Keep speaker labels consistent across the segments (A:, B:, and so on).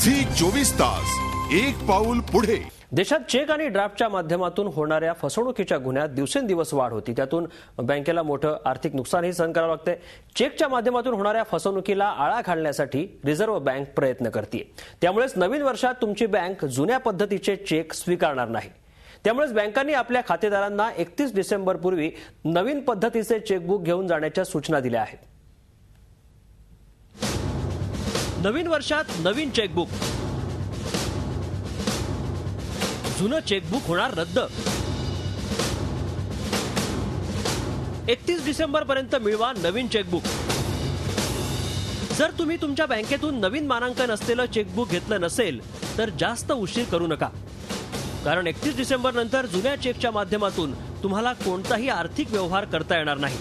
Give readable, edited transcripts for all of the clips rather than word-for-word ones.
A: Zee 24 तास एक पाऊल पुढे।
B: देशात चेक आणि ड्राफ्टच्या माध्यमातून होणाऱ्या फसवणुकीच्या गुन्ह्यात दिवसेंदिवस वाढ होती। त्यातून बँकेला मोठं आर्थिक नुकसानही सहन करावं लागतंय। चेकच्या माध्यमातून होणाऱ्या फसवणुकीला आळा घालण्यासाठी रिझर्व्ह बँक प्रयत्न करते। त्यामुळेच नवीन वर्षात तुमची बँक जुन्या पद्धतीचे चेक स्वीकारणार नाही। त्यामुळेच बँकांनी आपल्या खातेदारांना 31 डिसेंबरपूर्वी नवीन पद्धतीचे चेकबुक घेऊन जाण्याच्या सूचना दिल्या आहेत। नवीन वर्षात नवीन चेकबुक, जुनं चेकबुक होणार रद्द। 31 डिसेंबर पर्यंत मिळवा नवीन चेकबुक। जर तुम्ही तुमच्या बँकेतून नवीन मानांकन असलेलं चेकबुक घेतलं नसेल तर जास्त उशीर करू नका, कारण 31 डिसेंबर नंतर जुन्या चेकच्या माध्यमातून तुम्हाला कोणताही आर्थिक व्यवहार करता येणार नाही।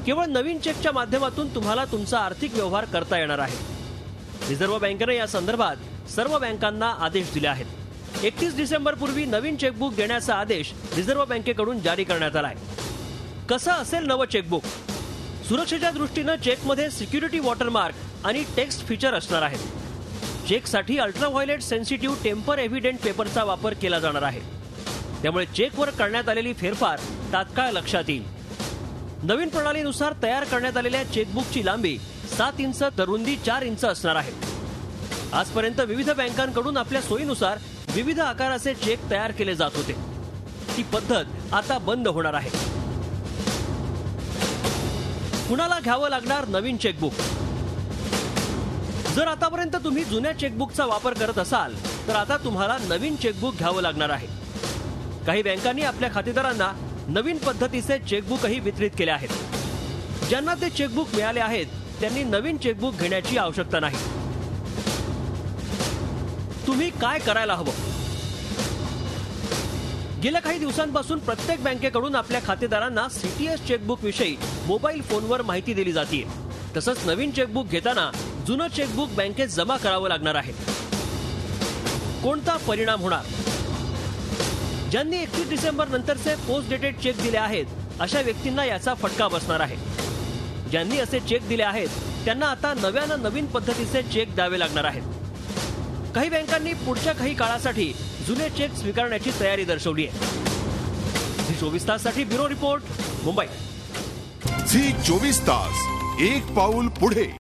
B: केवळ नवीन चेकच्या माध्यमातून तुम्हाला तुमचा आर्थिक व्यवहार करता येणार आहे। रिझर्व्ह बँकेने या संदर्भात सर्व बँकांना आदेश दिले आहेत। 31 डिसेंबर पूर्वी नवीन चेकबुक देण्याचा आदेश रिझर्व्ह बँकेकडून जारी करण्यात आलाय। कसं असेल नवं चेकबुक? सुरक्षेच्या दृष्टीने चेकमध्ये सिक्युरिटी वॉटरमार्क आणि टेक्स्ट फीचर असणार आहेत। चेकसाठी अल्ट्राव्हायोलेट सेन्सिटिव्ह टेम्पर एव्हिडंट पेपरचा वापर केला जाणार आहे। त्यामुळे चेकवर करण्यात आलेली फेरफार तात्काळ लक्षात येईल। नवीन प्रणालीनुसार तयार करण्यात आलेल्या चेकबुकची लांबी 7 इंच तर रुंदी 4 इंच असणार आहे। आजपर्यंत विविध बँकांकडून आपल्या सोयीनुसार विविध आकाराचे चेक तयार केले जात होते। ती पद्धत आता बंद होणार आहे। कुणाला घ्यावं लागणार नवीन चेकबुक? जर आतापर्यंत तुम्ही जुन्या चेकबुकचा वापर करत असाल तर आता तुम्हाला नवीन चेकबुक घ्यावं लागणार आहे। काही बँकांनी आपल्या खातेदारांना नवीन पद्धतीचे चेकबुकही वितरित केले आहेत। ज्यांना ते चेकबुक मिळाले आहेत त्यांनी नवीन चेकबुक घेण्याची आवश्यकता नाही। तुम्ही काय करायला हवं? गेल्या काही दिवसांपासून प्रत्येक बँकेकडून आपल्या खातेदारांना सीटीएस चेकबुक विषयी मोबाईल फोनवर माहिती दिली जाते। तसंच नवीन चेकबुक घेताना जुनं चेकबुक बँकेत जमा करावं लागणार आहे। कोणता परिणाम होणार? ज्यांनी 31 डिसेंबर नंतरचे पोस्ट डेटेड चेक दिले आहेत अशा व्यक्तींना याचा फटका बसणार आहे। ज्यांनी असे चेक दिले आहेत त्यांना आता नव्यानं नवीन पद्धतीचे चेक द्यावे लागणार आहेत। काही बँकांनी पुढच्या काही काळासाठी जुने चेक स्वीकारण्याची तयारी दर्शवली आहे। झी 24 ताससाठी ब्युरो रिपोर्ट, मुंबई।
A: झी 24 तास एक पाऊल पुढे।